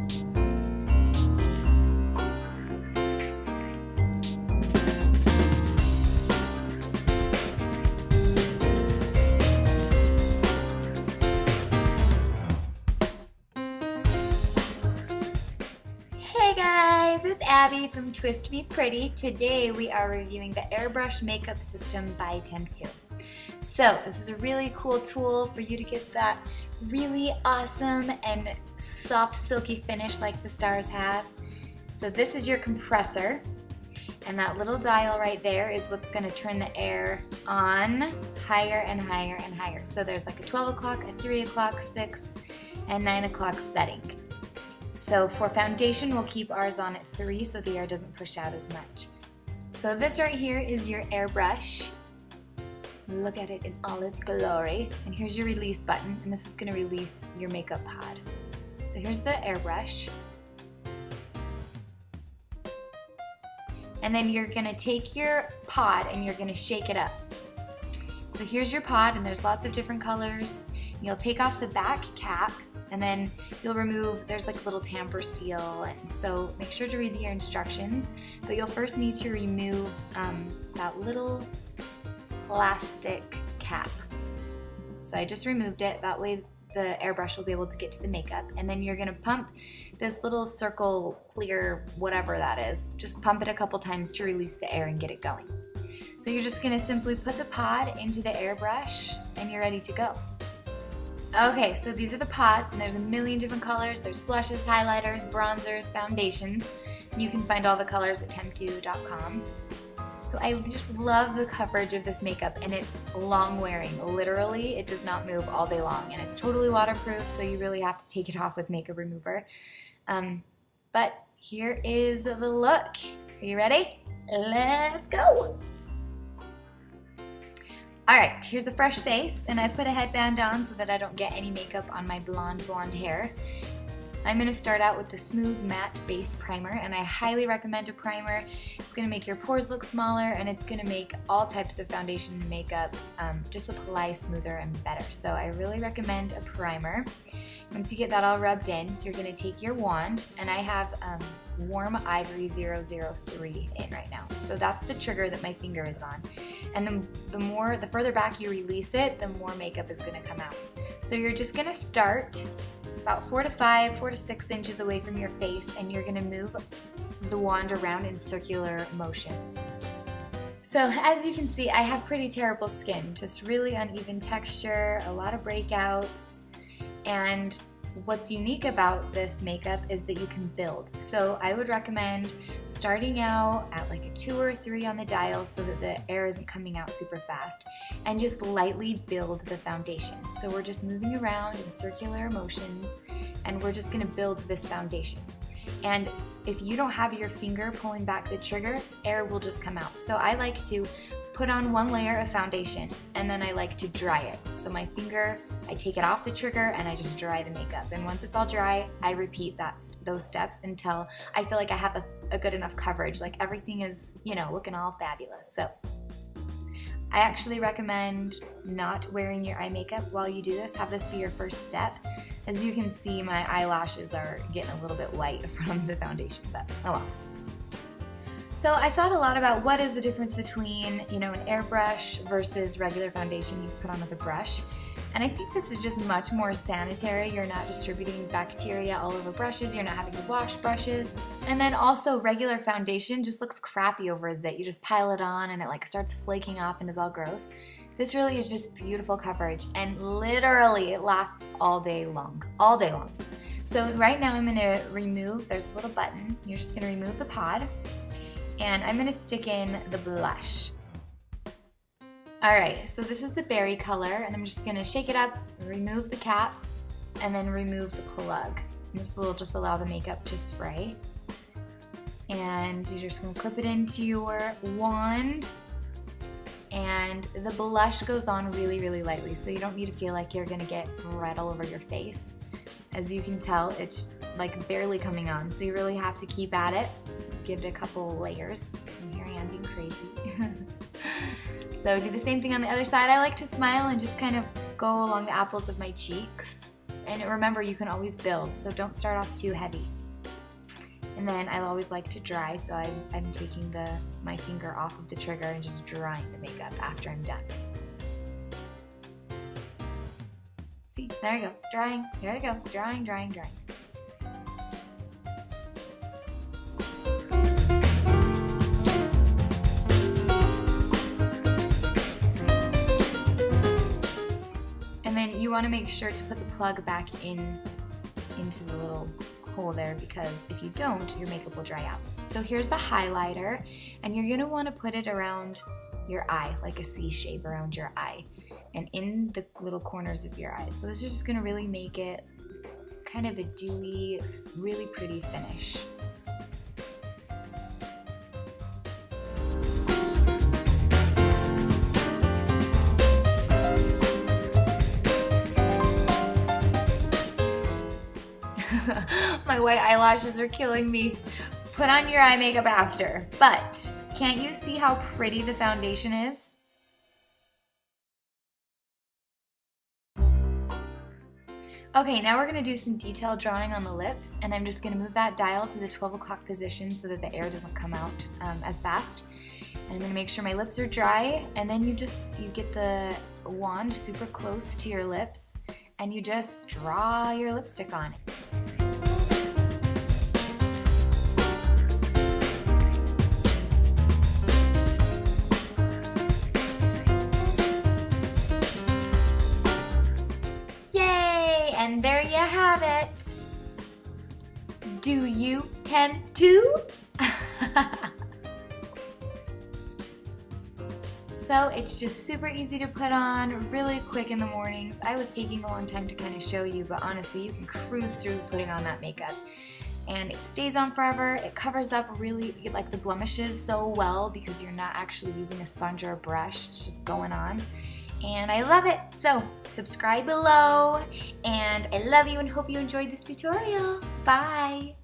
Hey guys, it's Abby from Twist Me Pretty. Today we are reviewing the Airbrush Makeup System by Temptue. So this is a really cool tool for you to get that really awesome and soft silky finish like the stars have. So this is your compressor, and that little dial right there is what's going to turn the air on higher and higher and higher. So there's like a 12 o'clock, a 3 o'clock, 6, and 9 o'clock setting. So for foundation, we'll keep ours on at 3 so the air doesn't push out as much. So this right here is your airbrush. Look at it in all its glory. And here's your release button, and this is going to release your makeup pod. So here's the airbrush. And then you're going to take your pod and you're going to shake it up. So here's your pod, and there's lots of different colors. You'll take off the back cap, and then you'll remove, there's like a little tamper seal, and so make sure to read your instructions, but you'll first need to remove that little plastic cap. So I just removed it, that way the airbrush will be able to get to the makeup, and then you're gonna pump this little circle clear, whatever that is, just pump it a couple times to release the air and get it going. So you're just gonna simply put the pod into the airbrush and you're ready to go. Okay, so these are the pods, and there's a million different colors. There's blushes, highlighters, bronzers, foundations. You can find all the colors at temptue.com. So I just love the coverage of this makeup, and it's long wearing. Literally, it does not move all day long, and it's totally waterproof, so you really have to take it off with makeup remover. But here is the look. Are you ready? Let's go! Alright, here's a fresh face, and I put a headband on so that I don't get any makeup on my blonde hair. I'm going to start out with the Smooth Matte Base Primer, and I highly recommend a primer. It's going to make your pores look smaller, and it's going to make all types of foundation and makeup just apply smoother and better. So I really recommend a primer. Once you get that all rubbed in, you're going to take your wand, and I have Warm Ivory 003 in right now. So that's the trigger that my finger is on. And the further back you release it, the more makeup is going to come out. So you're just going to start about 4 to 6 inches away from your face, and you're going to move the wand around in circular motions. So as you can see, I have pretty terrible skin, just really uneven texture, a lot of breakouts, and what's unique about this makeup is that you can build. So I would recommend starting out at like a 2 or 3 on the dial so that the air isn't coming out super fast, and just lightly build the foundation. So we're just moving around in circular motions, and we're just going to build this foundation. And if you don't have your finger pulling back the trigger, air will just come out. So I like to put on 1 layer of foundation, and then I like to dry it. So my finger, I take it off the trigger and I just dry the makeup. And once it's all dry, I repeat those steps until I feel like I have a good enough coverage, like everything is, you know, looking all fabulous. So I actually recommend not wearing your eye makeup while you do this. Have this be your first step. As you can see, my eyelashes are getting a little bit white from the foundation, but oh well. So I thought a lot about what is the difference between, you know, an airbrush versus regular foundation you put on with a brush. And I think this is just much more sanitary. You're not distributing bacteria all over brushes. You're not having to wash brushes. And then also regular foundation just looks crappy over a zit. You just pile it on and it like starts flaking off and is all gross. This really is just beautiful coverage, and literally it lasts all day long. All day long. So right now I'm gonna remove, there's a little button. You're just gonna remove the pod, and I'm gonna stick in the blush. Alright, so this is the berry color, and I'm just gonna shake it up, remove the cap, and then remove the plug. And this will just allow the makeup to spray. And you're just gonna clip it into your wand, and the blush goes on really, really lightly, so you don't need to feel like you're gonna get red all over your face. As you can tell, it's like barely coming on, so you really have to keep at it. Give it a couple layers. And here I am being crazy. So do the same thing on the other side. I like to smile and just kind of go along the apples of my cheeks. And remember, you can always build, so don't start off too heavy. And then I always like to dry, so I'm taking my finger off of the trigger and just drying the makeup after I'm done. See, there I go, drying, here I go, drying, drying, drying. And then you want to make sure to put the plug back into the little hole there, because if you don't, your makeup will dry out. So here's the highlighter, and you're going to want to put it around your eye, like a C shape around your eye, and in the little corners of your eyes. So this is just going to really make it kind of a dewy, really pretty finish. My white eyelashes are killing me. Put on your eye makeup after. But can't you see how pretty the foundation is? Okay, now we're gonna do some detailed drawing on the lips, and I'm just gonna move that dial to the 12 o'clock position so that the air doesn't come out as fast. And I'm gonna make sure my lips are dry, and then you get the wand super close to your lips, and you just draw your lipstick on. Yay! And there you have it. Do you tempt too? So it's just super easy to put on, really quick in the mornings. I was taking a long time to kind of show you, but honestly, you can cruise through putting on that makeup. And it stays on forever. It covers up really, like the blemishes so well because you're not actually using a sponge or a brush. It's just going on. And I love it. So subscribe below, and I love you and hope you enjoyed this tutorial. Bye.